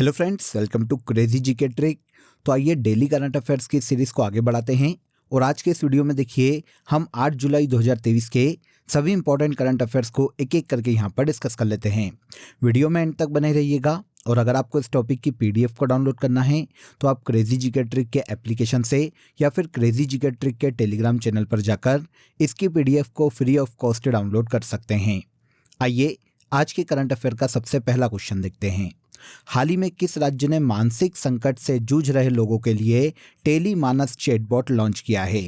Hello friends, welcome to crazy GK trick. तो आइए daily current affairs की series को आगे बढ़ाते हैं और आज के इस वीडियो में देखिए हम 8 जुलाई 2023 के सभी इंपॉर्टेंट करंट अफेयर्स को एक एक करके यहाँ पर डिस्कस कर लेते हैं। वीडियो में एंड तक बने रहिएगा और अगर आपको इस टॉपिक की पीडीएफ को डाउनलोड करना है तो आप क्रेजी जीके ट्रिक के एप्लीकेशन से या फिर क्रेजी जीके ट्रिक के टेलीग्राम चैनल पर जाकर इसकी पीडीएफ को फ्री ऑफ कॉस्ट डाउनलोड कर सकते हैं। आइए आज के करंट अफेयर का सबसे पहला क्वेश्चन देखते हैं। हाल ही में किस राज्य ने मानसिक संकट से जूझ रहे लोगों के लिए टेली मानस चैटबॉट लॉन्च किया है?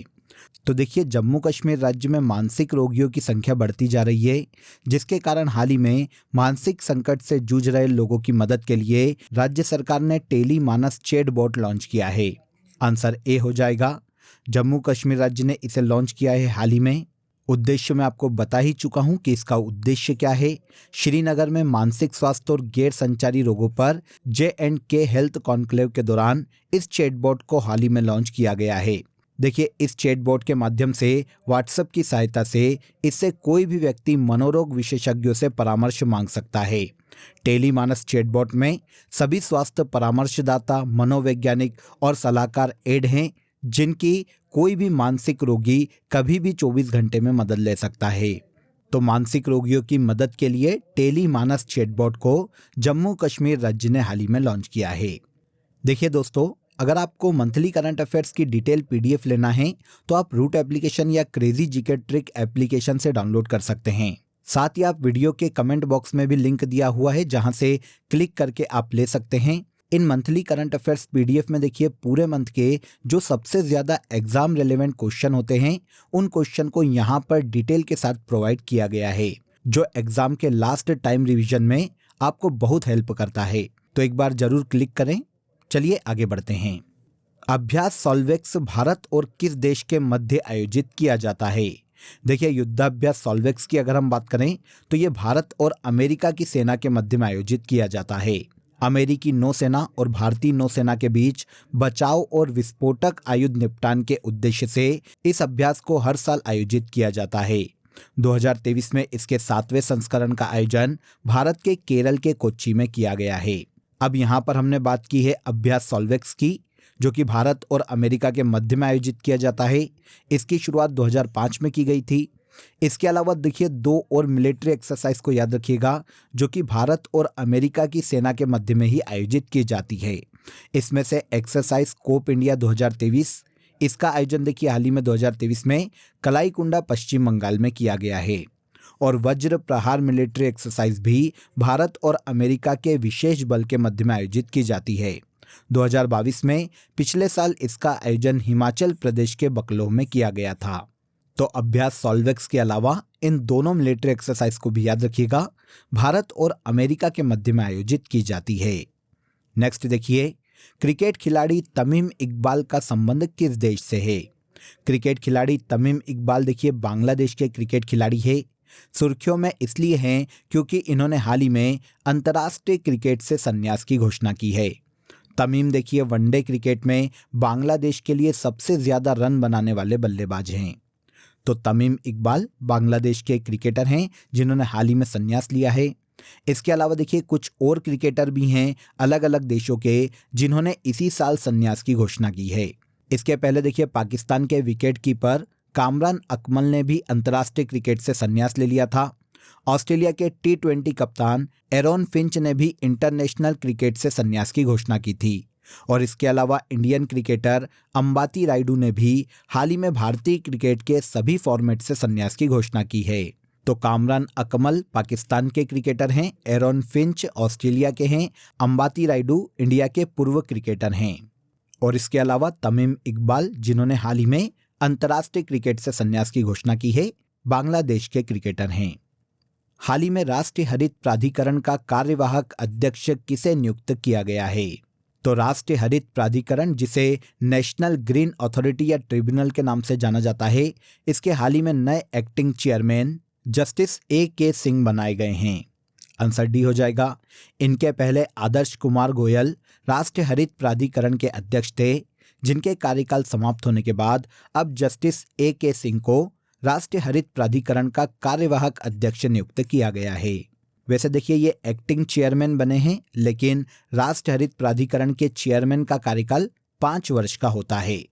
तो देखिए, जम्मू कश्मीर राज्य में मानसिक रोगियों की संख्या बढ़ती जा रही है, जिसके कारण हाल ही में मानसिक संकट से जूझ रहे लोगों की मदद के लिए राज्य सरकार ने टेली मानस चैटबॉट लॉन्च किया है। आंसर ए हो जाएगा। जम्मू कश्मीर राज्य ने इसे लॉन्च किया है हाल ही में। उद्देश्य मैं आपको बता ही चुका हूं कि इसका उद्देश्य क्या है। श्रीनगर में मानसिक स्वास्थ्य और गैर संचारी रोगों पर J&K हेल्थ कॉन्क्लेव के दौरान इस चैटबॉट को हाल ही में लॉन्च किया गया है। देखिए, इस चैटबॉट के माध्यम से व्हाट्सएप की सहायता से इससे कोई भी व्यक्ति मनोरोग विशेषज्ञों से परामर्श मांग सकता है। टेली मानस चैटबॉट में सभी स्वास्थ्य परामर्शदाता, मनोवैज्ञानिक और सलाहकार ऐड हैं, जिनकी कोई भी मानसिक रोगी कभी भी 24 घंटे में मदद ले सकता है। तो मानसिक रोगियों की मदद के लिए टेली मानस चैटबॉट को जम्मू कश्मीर राज्य ने हाल ही में लॉन्च किया है। देखिए दोस्तों, अगर आपको मंथली करंट अफेयर्स की डिटेल पीडीएफ लेना है तो आप रूट एप्लीकेशन या क्रेजी जीके ट्रिक एप्लीकेशन से डाउनलोड कर सकते हैं। साथ ही आप वीडियो के कमेंट बॉक्स में भी लिंक दिया हुआ है, जहां से क्लिक करके आप ले सकते हैं। इन मंथली करंट अफेयर्स पीडीएफ में देखिए पूरे मंथ के जो सबसे ज्यादा एग्जाम रिलेवेंट क्वेश्चन होते हैं, उन क्वेश्चन को यहाँ पर डिटेल के साथ प्रोवाइड किया गया है, जो एग्जाम के लास्ट टाइम रिवीजन में आपको बहुत हेल्प करता है। तो एक बार जरूर क्लिक करें। चलिए आगे बढ़ते हैं। अभ्यास सॉल्वेक्स भारत और किस देश के मध्य आयोजित किया जाता है? देखिए, युद्धाभ्यास सॉल्वेक्स की अगर हम बात करें तो ये भारत और अमेरिका की सेना के मध्य में आयोजित किया जाता है। अमेरिकी नौसेना और भारतीय नौसेना के बीच बचाव और विस्फोटक आयुध निपटान के उद्देश्य से इस अभ्यास को हर साल आयोजित किया जाता है। 2023 में इसके 7वें संस्करण का आयोजन भारत के केरल के कोच्चि में किया गया है। अब यहाँ पर हमने बात की है अभ्यास सॉल्वेक्स की, जो कि भारत और अमेरिका के मध्य में आयोजित किया जाता है। इसकी शुरुआत 2005 में की गई थी। इसके अलावा देखिए 2 और मिलिट्री एक्सरसाइज को याद रखिएगा, जो कि भारत और अमेरिका की सेना के मध्य में ही आयोजित की जाती है। इसमें से एक्सरसाइज कोप इंडिया 2023, इसका आयोजन देखिए हाल ही में 2023 में कलाईकुंडा पश्चिम बंगाल में किया गया है। और वज्र प्रहार मिलिट्री एक्सरसाइज भी भारत और अमेरिका के विशेष बल के मध्य में आयोजित की जाती है। 2022 में पिछले साल इसका आयोजन हिमाचल प्रदेश के बकलोह में किया गया था। तो अभ्यास सॉल्वेक्स के अलावा इन दोनों मिलिट्री एक्सरसाइज को भी याद रखिएगा, भारत और अमेरिका के मध्य में आयोजित की जाती है। नेक्स्ट देखिए, क्रिकेट खिलाड़ी तमीम इकबाल का संबंध किस देश से है? क्रिकेट खिलाड़ी तमीम इकबाल देखिए बांग्लादेश के क्रिकेट खिलाड़ी है। सुर्खियों में इसलिए हैं क्योंकि इन्होंने हाल ही में अंतर्राष्ट्रीय क्रिकेट से संन्यास की घोषणा की है। तमीम देखिए वनडे क्रिकेट में बांग्लादेश के लिए सबसे ज्यादा रन बनाने वाले बल्लेबाज हैं। तो तमीम इकबाल बांग्लादेश के क्रिकेटर हैं जिन्होंने हाल ही में संन्यास लिया है। इसके अलावा देखिए कुछ और क्रिकेटर भी हैं अलग अलग देशों के, जिन्होंने इसी साल संन्यास की घोषणा की है। इसके पहले देखिए पाकिस्तान के विकेट कीपर कामरान अकमल ने भी अंतर्राष्ट्रीय क्रिकेट से संन्यास ले लिया था। ऑस्ट्रेलिया के T20 कप्तान एरॉन फिंच ने भी इंटरनेशनल क्रिकेट से संन्यास की घोषणा की थी। और इसके अलावा इंडियन क्रिकेटर अंबाती रायडू ने भी हाल ही में भारतीय क्रिकेट के सभी फॉर्मेट से संन्यास की घोषणा की है। तो कामरान अकमल पाकिस्तान के क्रिकेटर हैं, एरॉन फिंच ऑस्ट्रेलिया के हैं, अंबाती रायडू इंडिया के पूर्व क्रिकेटर हैं। और इसके अलावा तमीम इकबाल, जिन्होंने हाल ही में अंतर्राष्ट्रीय क्रिकेट से संन्यास की घोषणा की है, बांग्लादेश के क्रिकेटर हैं। हाल ही में राष्ट्रीय हरित प्राधिकरण का कार्यवाहक अध्यक्ष किसे नियुक्त किया गया है? तो राष्ट्रीय हरित प्राधिकरण, जिसे नेशनल ग्रीन अथॉरिटी या ट्रिब्यूनल के नाम से जाना जाता है, इसके हाल ही में नए acting chairman justice A.K. Singh बनाए गए हैं। आंसर डी हो जाएगा। इनके पहले आदर्श कुमार गोयल राष्ट्रीय हरित प्राधिकरण के अध्यक्ष थे, जिनके कार्यकाल समाप्त होने के बाद अब जस्टिस A.K. सिंह को राष्ट्रीय हरित प्राधिकरण का कार्यवाहक अध्यक्ष नियुक्त किया गया है। वैसे देखिए ये एक्टिंग चेयरमैन बने हैं, लेकिन राष्ट्रीय हरित प्राधिकरण के चेयरमैन का कार्यकाल 5 वर्ष का होता है।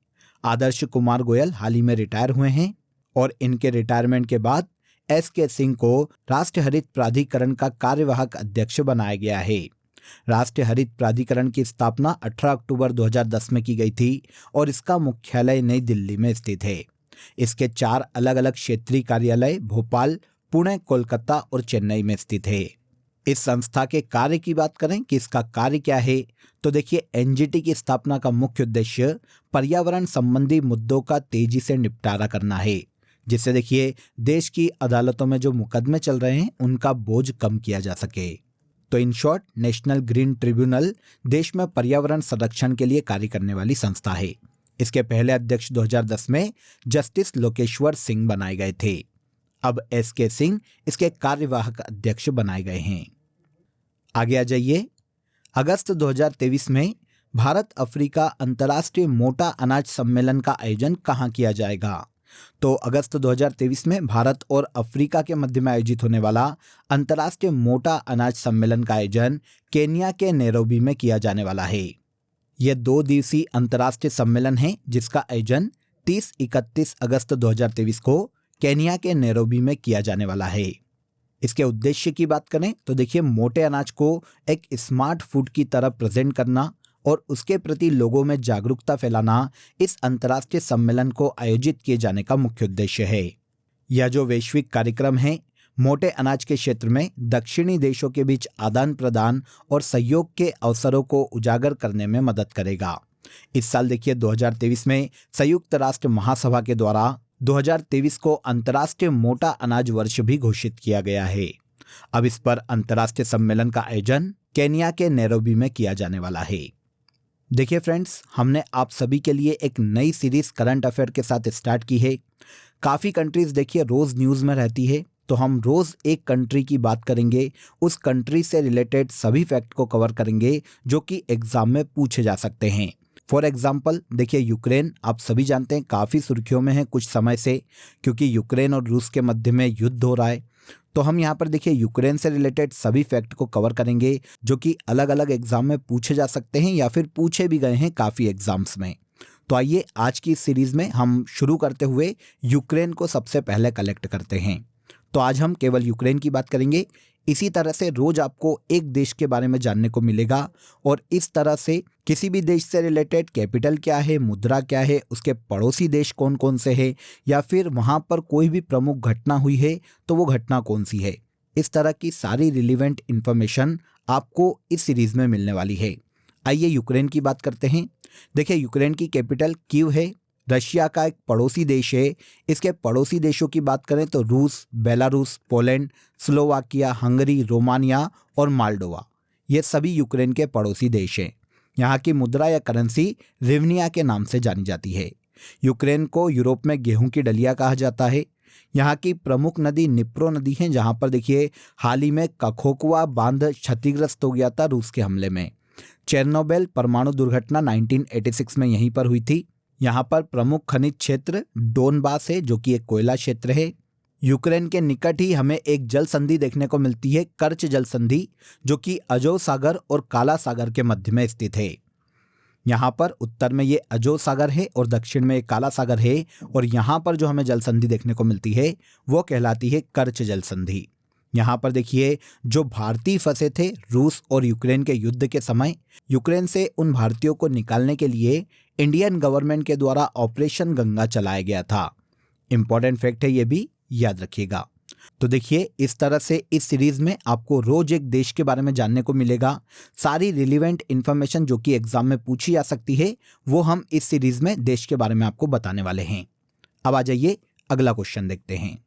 आदर्श कुमार गोयल हाल ही में रिटायर हुए हैं और इनके रिटायरमेंट के बाद SK सिंह को राष्ट्रीय हरित प्राधिकरण का कार्यवाहक अध्यक्ष बनाया गया है। राष्ट्रीय हरित प्राधिकरण की स्थापना 18 अक्टूबर 2010 में की गई थी और इसका मुख्यालय नई दिल्ली में स्थित है। इसके 4 अलग अलग क्षेत्रीय कार्यालय भोपाल, पुणे, कोलकाता और चेन्नई में स्थित है। इस संस्था के कार्य की बात करें कि इसका कार्य क्या है, तो देखिए NGT की स्थापना का मुख्य उद्देश्य पर्यावरण संबंधी मुद्दों का तेजी से निपटारा करना है, जिससे देखिए देश की अदालतों में जो मुकदमे चल रहे हैं उनका बोझ कम किया जा सके। तो in short, national green tribunal देश में पर्यावरण संरक्षण के लिए कार्य करने वाली संस्था है। इसके पहले अध्यक्ष 2010 में जस्टिस लोकेश्वर सिंह बनाए गए थे। अब SK सिंह इसके कार्यवाहक अध्यक्ष बनाए गए हैं। आगे आ जाइए। अगस्त 2023 में भारत अफ्रीका अंतर्राष्ट्रीय मोटा अनाज सम्मेलन का आयोजन कहाँ किया जाएगा? तो अगस्त 2023 में भारत और अफ्रीका के मध्य में आयोजित होने वाला अंतर्राष्ट्रीय मोटा अनाज सम्मेलन का आयोजन केन्या के नैरोबी में किया जाने वाला है। यह 2 दिवसीय अंतर्राष्ट्रीय सम्मेलन है, जिसका आयोजन 30-31 अगस्त 2023 को केन्या के नैरोबी में किया जाने वाला है। इसके उद्देश्य की बात करें तो देखिए मोटे अनाज को एक स्मार्ट फूड की तरह प्रेजेंट करना और उसके प्रति लोगों में जागरूकता फैलाना इस अंतर्राष्ट्रीय सम्मेलन को आयोजित किए जाने का मुख्य उद्देश्य है। यह जो वैश्विक कार्यक्रम है मोटे अनाज के क्षेत्र में दक्षिणी देशों के बीच आदान प्रदान और सहयोग के अवसरों को उजागर करने में मदद करेगा। इस साल देखिए 2023 में संयुक्त राष्ट्र महासभा के द्वारा 2023 को अंतर्राष्ट्रीय मोटा अनाज वर्ष भी घोषित किया गया है। अब इस पर अंतर्राष्ट्रीय सम्मेलन का आयोजन केन्या के नैरोबी में किया जाने वाला है। देखिए फ्रेंड्स, हमने आप सभी के लिए एक नई सीरीज करंट अफेयर के साथ स्टार्ट की है। काफ़ी कंट्रीज देखिए रोज़ न्यूज़ में रहती है, तो हम रोज़ एक कंट्री की बात करेंगे, उस कंट्री से रिलेटेड सभी फैक्ट को कवर करेंगे जो कि एग्जाम में पूछे जा सकते हैं। फॉर एग्जाम्पल देखिए यूक्रेन, आप सभी जानते हैं काफ़ी सुर्खियों में है कुछ समय से, क्योंकि यूक्रेन और रूस के मध्य में युद्ध हो रहा है। तो हम यहाँ पर देखिए यूक्रेन से रिलेटेड सभी फैक्ट को कवर करेंगे जो कि अलग अलग एग्जाम में पूछे जा सकते हैं या फिर पूछे भी गए हैं काफ़ी एग्जाम्स में। तो आइए आज की इस सीरीज़ में हम शुरू करते हुए यूक्रेन को सबसे पहले कलेक्ट करते हैं। तो आज हम केवल यूक्रेन की बात करेंगे। इसी तरह से रोज आपको एक देश के बारे में जानने को मिलेगा और इस तरह से किसी भी देश से रिलेटेड कैपिटल क्या है, मुद्रा क्या है, उसके पड़ोसी देश कौन कौन से हैं, या फिर वहाँ पर कोई भी प्रमुख घटना हुई है तो वो घटना कौन सी है, इस तरह की सारी रिलीवेंट इन्फॉर्मेशन आपको इस सीरीज में मिलने वाली है। आइए यूक्रेन की बात करते हैं। देखिए यूक्रेन की कैपिटल कीव है, रशिया का एक पड़ोसी देश है। इसके पड़ोसी देशों की बात करें तो रूस, Belarus, Poland, Slovakia, Hungary, Romania और माल्डोवा, ये सभी यूक्रेन के पड़ोसी देश हैं। यहाँ की मुद्रा या करेंसी रिवनिया के नाम से जानी जाती है। यूक्रेन को यूरोप में गेहूं की डलिया कहा जाता है। यहाँ की प्रमुख नदी निप्रो नदी है, जहाँ पर देखिए हाल ही में कखोकवा बांध क्षतिग्रस्त हो गया था रूस के हमले में। चेर्नोबिल परमाणु दुर्घटना 1986 में यहीं पर हुई थी। यहाँ पर प्रमुख खनिज क्षेत्र डोनबास है, जो कि एक कोयला क्षेत्र है। यूक्रेन के निकट ही हमें एक जल संधि देखने को मिलती है, कर्च जल संधि, जो कि अजोव सागर और काला सागर के मध्य में स्थित है। यहाँ पर उत्तर में ये अजोव सागर है और दक्षिण में काला सागर है, और यहाँ पर जो हमें जल संधि देखने को मिलती है वो कहलाती है कर्च जल संधि। यहाँ पर देखिए जो भारतीय फंसे थे रूस और यूक्रेन के युद्ध के समय, यूक्रेन से उन भारतीयों को निकालने के लिए इंडियन गवर्नमेंट के द्वारा ऑपरेशन गंगा चलाया गया था। इंपॉर्टेंट फैक्ट है, ये भी याद रखिएगा। तो देखिए इस तरह से इस सीरीज में आपको रोज एक देश के बारे में जानने को मिलेगा। सारी रिलीवेंट इन्फॉर्मेशन जो कि एग्जाम में पूछी जा सकती है वो हम इस सीरीज में देश के बारे में आपको बताने वाले हैं। अब आ जाइए अगला क्वेश्चन देखते हैं।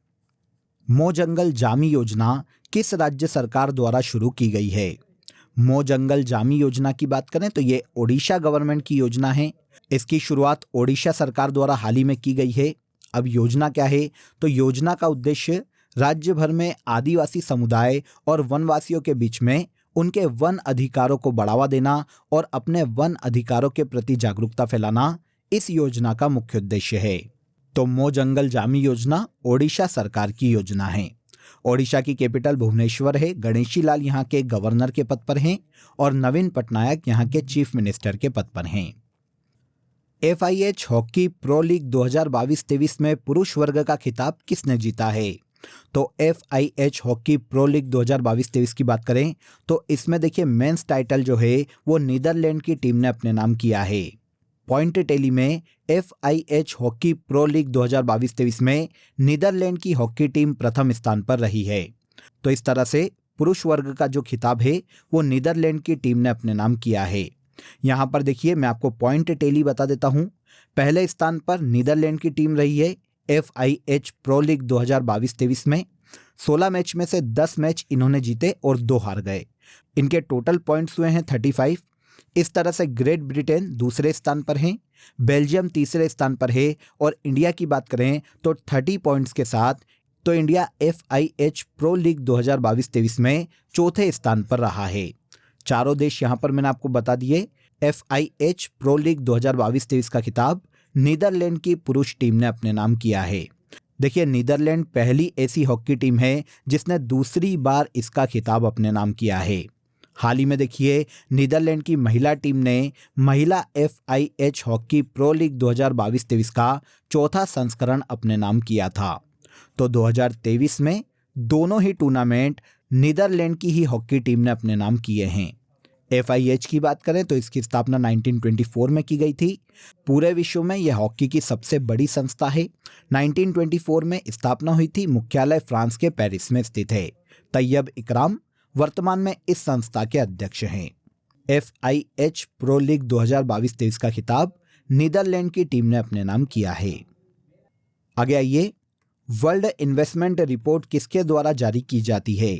मो जंगल जामी योजना किस राज्य सरकार द्वारा शुरू की गई है? मो जंगल जामी योजना की बात करें तो ये ओडिशा गवर्नमेंट की योजना है। इसकी शुरुआत ओडिशा सरकार द्वारा हाल ही में की गई है। अब योजना क्या है, तो योजना का उद्देश्य राज्य भर में आदिवासी समुदाय और वनवासियों के बीच में उनके वन अधिकारों को बढ़ावा देना और अपने वन अधिकारों के प्रति जागरूकता फैलाना इस योजना का मुख्य उद्देश्य है। तो मो जंगल जामी योजना ओडिशा सरकार की योजना है। ओडिशा की कैपिटल भुवनेश्वर है। गणेशी लाल यहाँ के गवर्नर के पद पर हैं और नवीन पटनायक यहाँ के चीफ मिनिस्टर के पद पर हैं। FIH हॉकी प्रो लीग 2022-23 में पुरुष वर्ग का खिताब किसने जीता है? तो FIH हॉकी प्रो लीग 2022-23 की बात करें तो इसमें देखिए मेंस टाइटल जो है वो नीदरलैंड की टीम ने अपने नाम किया है। पॉइंट टेली में FIH हॉकी प्रो लीग 2022-23 में नीदरलैंड की हॉकी टीम प्रथम स्थान पर रही है। तो इस तरह से पुरुष वर्ग का जो खिताब है वो नीदरलैंड की टीम ने अपने नाम किया है। यहाँ पर देखिए मैं आपको पॉइंट टेली बता देता हूँ। पहले स्थान पर नीदरलैंड की टीम रही है FIH प्रो लीग 2022-23 में। 16 मैच में से 10 मैच इन्होंने जीते और 2 हार गए। इनके टोटल पॉइंट्स हुए हैं 35। इस तरह से ग्रेट ब्रिटेन दूसरे स्थान पर है, बेल्जियम तीसरे स्थान पर है और इंडिया की बात करें तो 30 पॉइंट्स के साथ तो इंडिया FIH प्रो लीग 2022-23 में चौथे स्थान पर रहा है। चारों देश यहाँ पर मैंने आपको बता दिए। FIH प्रो लीग 2022-23 का खिताब नीदरलैंड की पुरुष टीम ने अपने नाम किया है। देखिए नीदरलैंड पहली ऐसी हॉकी टीम है जिसने दूसरी बार इसका खिताब अपने नाम किया है। हाल ही में देखिए नीदरलैंड की महिला टीम ने महिला FIH हॉकी प्रो लीग 2022-23 का चौथा संस्करण अपने नाम किया था। तो 2023 में दोनों ही टूर्नामेंट नीदरलैंड की ही हॉकी टीम ने अपने नाम किए हैं। FIH की बात करें तो इसकी स्थापना 1924 में की गई थी। पूरे विश्व में यह हॉकी की सबसे बड़ी संस्था है। 1924 में स्थापना हुई थी। मुख्यालय फ्रांस के पेरिस में स्थित है। तैयब इकराम वर्तमान में इस संस्था के अध्यक्ष हैं। FIH प्रो लीग 2022-23 का खिताब नीदरलैंड की टीम ने अपने नाम किया है। आगे आइए, वर्ल्ड इन्वेस्टमेंट रिपोर्ट किसके द्वारा जारी की जाती है?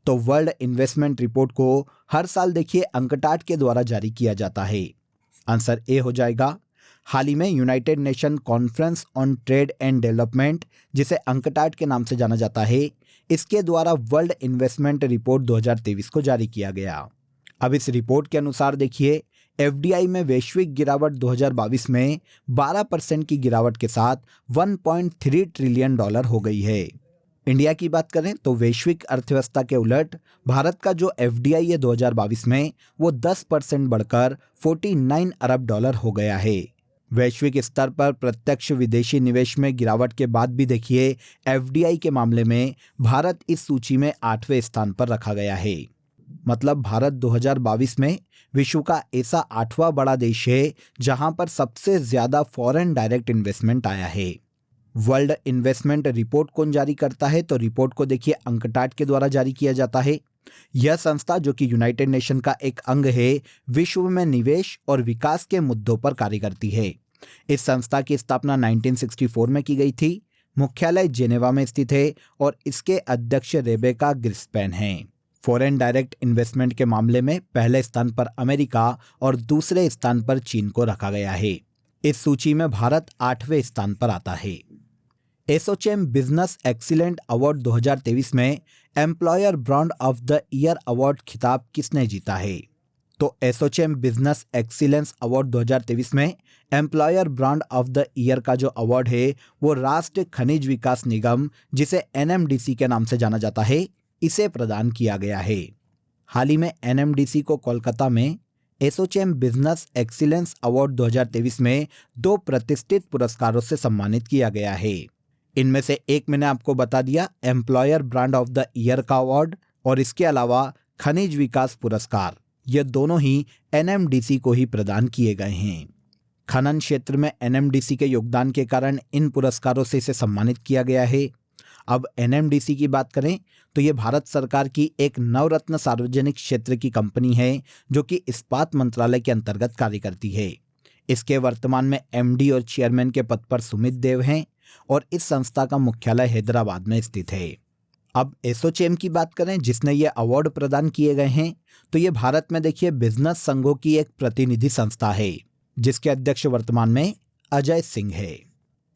तो वर्ल्ड इन्वेस्टमेंट रिपोर्ट को हर साल देखिए अंकटाड के द्वारा जारी किया जाता है। आंसर ए हो जाएगा। हाल ही में United nation conference on trade and development, जिसे अंकटाड के नाम से जाना जाता है, इसके द्वारा वर्ल्ड इन्वेस्टमेंट रिपोर्ट 2023 को जारी किया गया। अब इस रिपोर्ट के अनुसार देखिए FDI में वैश्विक गिरावट 2022 में 12% की गिरावट के साथ $1.3 ट्रिलियन हो गई है। इंडिया की बात करें तो वैश्विक अर्थव्यवस्था के उलट भारत का जो FDI है 2022 में वो 10% बढ़कर $49 अरब हो गया है। वैश्विक स्तर पर प्रत्यक्ष विदेशी निवेश में गिरावट के बाद भी देखिए FDI के मामले में भारत इस सूची में 8वें स्थान पर रखा गया है। मतलब भारत 2022 में विश्व का ऐसा 8वां बड़ा देश है जहां पर सबसे ज्यादा फॉरेन डायरेक्ट इन्वेस्टमेंट आया है। वर्ल्ड इन्वेस्टमेंट रिपोर्ट कौन जारी करता है? तो रिपोर्ट को देखिए अंकटाड के द्वारा जारी किया जाता है। यह संस्था जो कि यूनाइटेड नेशन का एक अंग है, विश्व में निवेश और विकास के मुद्दों पर कार्य करती है। इस संस्था की स्थापना 1964 में की गई थी। मुख्यालय जेनेवा में स्थित है और इसके अध्यक्ष रेबेका ग्रिस्पेन हैं। फॉरेन डायरेक्ट इन्वेस्टमेंट के मामले में पहले स्थान पर अमेरिका और दूसरे स्थान पर चीन को रखा गया है। इस सूची में भारत 8वें स्थान पर आता है। एसोचैम बिजनेस एक्सीलेंट अवार्ड 2023 में employer brand of the year award खिताब किसने जीता है? तो एसोचैम बिजनेस एक्सीलेंस अवार्ड 2023 में employer brand of the year का जो अवार्ड है वो राष्ट्रीय खनिज विकास निगम, जिसे NMDC के नाम से जाना जाता है, इसे प्रदान किया गया है। हाल ही में NMDC को कोलकाता में एसोचैम बिजनेस एक्सीलेंस अवार्ड 2023 में 2 प्रतिष्ठित पुरस्कारों से सम्मानित किया गया है। इनमें से एक मैंने आपको बता दिया, employer brand of the year का अवार्ड, और इसके अलावा खनिज विकास पुरस्कार। ये दोनों ही NMDC को ही प्रदान किए गए हैं। खनन क्षेत्र में NMDC के योगदान के कारण इन पुरस्कारों से इसे सम्मानित किया गया है। अब NMDC की बात करें तो ये भारत सरकार की एक नवरत्न सार्वजनिक क्षेत्र की कंपनी है जो कि इस्पात मंत्रालय के अंतर्गत कार्य करती है। इसके वर्तमान में MD और चेयरमैन के पद पर सुमित देव हैं और इस संस्था का मुख्यालय हैदराबाद में स्थित है। अब एसोचैम की बात करें जिसने ये अवार्ड प्रदान किए गए हैं, तो ये भारत में देखिए बिजनेस संघों की एक प्रतिनिधि संस्था है जिसके अध्यक्ष वर्तमान में अजय सिंह है।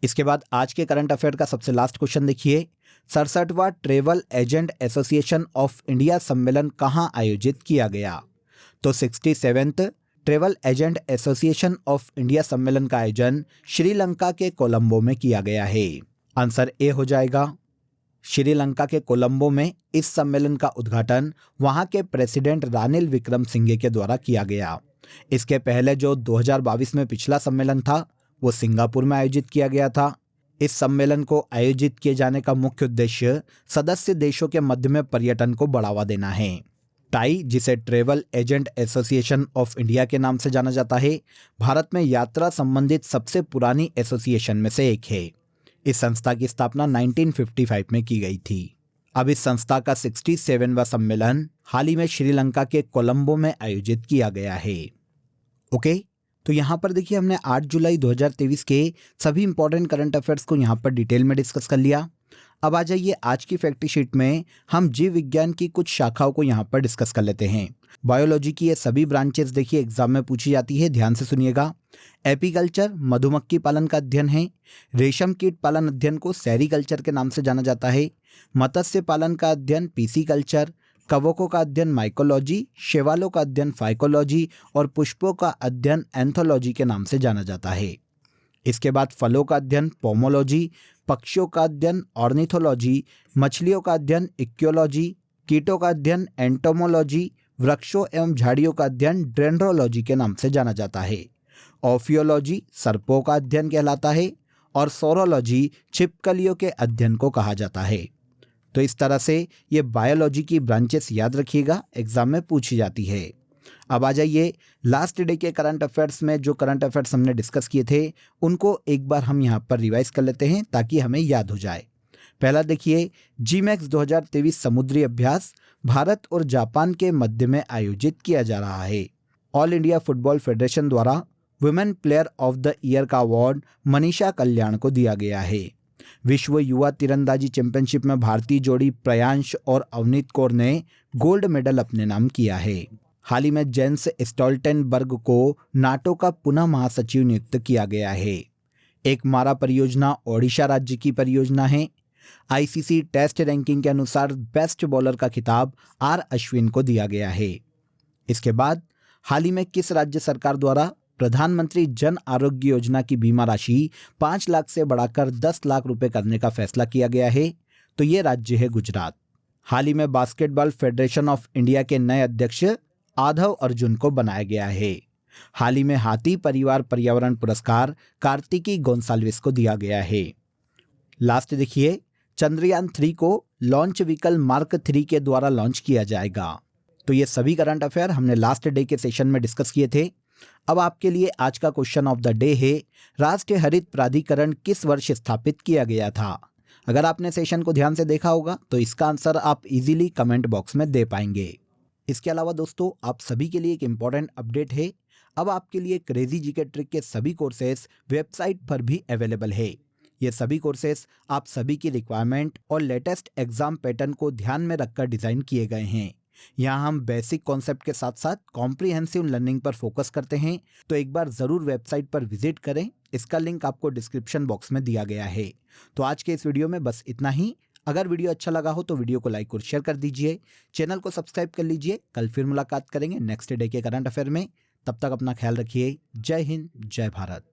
इसके बाद आज के करंट अफेयर का सबसे लास्ट क्वेश्चन देखिए, 67वां travel agent association of India सम्मेलन कहां आयोजित किया गया? तो 67th travel agent association of India सम्मेलन का आयोजन श्रीलंका के कोलंबो में किया गया है। आंसर ए हो जाएगा। श्रीलंका के कोलंबो में इस सम्मेलन का उद्घाटन वहां के प्रेसिडेंट रानिल विक्रमसिंघे के द्वारा किया गया। इसके पहले जो 2022 में पिछला सम्मेलन था वो सिंगापुर में आयोजित किया गया था। इस सम्मेलन को आयोजित किए जाने का मुख्य उद्देश्य सदस्य देशों के मध्य में पर्यटन को बढ़ावा देना है। टाई, जिसे travel agent association of India के नाम से जाना जाता है, भारत में यात्रा संबंधित सबसे पुरानी एसोसिएशन में से एक है। इस संस्था की स्थापना 1955 में की गई थी। अब इस संस्था का 67वां सम्मेलन हाल ही में श्रीलंका के कोलंबो में आयोजित किया गया है। ओके, तो यहाँ पर देखिए हमने 8 जुलाई 2023 के सभी इंपॉर्टेंट करंट अफेयर्स को यहाँ पर डिटेल में डिस्कस कर लिया। अब आ जाइए आज की फैक्ट शीट में हम जीव विज्ञान की कुछ शाखाओं को यहाँ पर डिस्कस कर लेते हैं। बायोलॉजी की ये सभी ब्रांचेस देखिए एग्जाम में पूछी जाती है, ध्यान से सुनिएगा। एपीकल्चर मधुमक्खी पालन का अध्ययन है। रेशम कीट पालन अध्ययन को सेरीकल्चर के नाम से जाना जाता है। मत्स्य पालन का अध्ययन पीसीकल्चर। कवकों का अध्ययन माइकोलॉजी, शैवालों का अध्ययन फाइकोलॉजी और पुष्पों का अध्ययन एंथोलॉजी के नाम से जाना जाता है। इसके बाद फलों का अध्ययन पोमोलॉजी, पक्षियों का अध्ययन ऑर्निथोलॉजी, मछलियों का अध्ययन इक्योलॉजी, कीटों का अध्ययन एंटोमोलॉजी, वृक्षों एवं झाड़ियों का अध्ययन डेंड्रोलॉजी के नाम से जाना जाता है। ऑफियोलॉजी सर्पों का अध्ययन कहलाता है और सोरोलॉजी छिपकलियों के अध्ययन को कहा जाता है। तो इस तरह से ये बायोलॉजी की ब्रांचेस याद रखिएगा, एग्जाम में पूछी जाती है। अब आ जाइए लास्ट डे के करंट अफेयर्स में जो करंट अफेयर्स हमने डिस्कस किए थे उनको एक बार हम यहाँ पर रिवाइज कर लेते हैं ताकि हमें याद हो जाए। पहला देखिए, जीमैक्स 2023 समुद्री अभ्यास भारत और जापान के मध्य में आयोजित किया जा रहा है। ऑल इंडिया फुटबॉल फेडरेशन द्वारा women player of the year का अवार्ड मनीषा कल्याण को दिया गया है। विश्व युवा तीरंदाजी चैंपियनशिप में भारतीय जोड़ी प्रयांश और अवनीत कौर ने गोल्ड मेडल अपने नाम किया है। हाल ही में जेंस स्टोल्टेनबर्ग को नाटो का पुनः महासचिव नियुक्त किया गया है। एक मारा परियोजना ओडिशा राज्य की परियोजना है। आईसीसी टेस्ट रैंकिंग के अनुसार बेस्ट बॉलर का खिताब आर अश्विन को दिया गया है। इसके बाद हाल ही में किस राज्य सरकार द्वारा प्रधानमंत्री जन आरोग्य योजना की बीमा राशि 5 लाख से बढ़ाकर 10 लाख रुपए करने का फैसला किया गया है? तो ये राज्य है गुजरात। हाल ही में बास्केटबॉल फेडरेशन ऑफ इंडिया के नए अध्यक्ष आधव अर्जुन को बनाया गया है। हाल ही में हाथी परिवार पर्यावरण पुरस्कार कार्तिकी गोंसाल्विस को दिया गया है। लास्ट देखिए, चंद्रयान 3 को लॉन्च व्हीकल मार्क 3 के द्वारा लॉन्च किया जाएगा। तो ये सभी करंट अफेयर हमने लास्ट डे के सेशन में डिस्कस किए थे। अब आपके लिए आज का क्वेश्चन ऑफ द डे है, राष्ट्रीय हरित प्राधिकरण किस वर्ष स्थापित किया गया था? अगर आपने सेशन को ध्यान से देखा होगा तो इसका आंसर आप इजीली कमेंट बॉक्स में दे पाएंगे। इसके अलावा दोस्तों आप सभी के लिए एक इम्पॉर्टेंट अपडेट है। अब आपके लिए क्रेजी जीके ट्रिक के सभी कोर्सेस वेबसाइट पर भी अवेलेबल है। ये सभी कोर्सेस आप सभी की रिक्वायरमेंट और लेटेस्ट एग्जाम पैटर्न को ध्यान में रखकर डिजाइन किए गए हैं। यहाँ हम बेसिक कॉन्सेप्ट के साथ साथ कॉम्प्रिहेंसिव लर्निंग पर फोकस करते हैं। तो एक बार जरूर वेबसाइट पर विजिट करें, इसका लिंक आपको डिस्क्रिप्शन बॉक्स में दिया गया है। तो आज के इस वीडियो में बस इतना ही। अगर वीडियो अच्छा लगा हो तो वीडियो को लाइक और शेयर कर दीजिए, चैनल को सब्सक्राइब कर लीजिए। कल फिर मुलाकात करेंगे नेक्स्ट डे के करंट अफेयर में। तब तक अपना ख्याल रखिए। जय हिंद, जय भारत।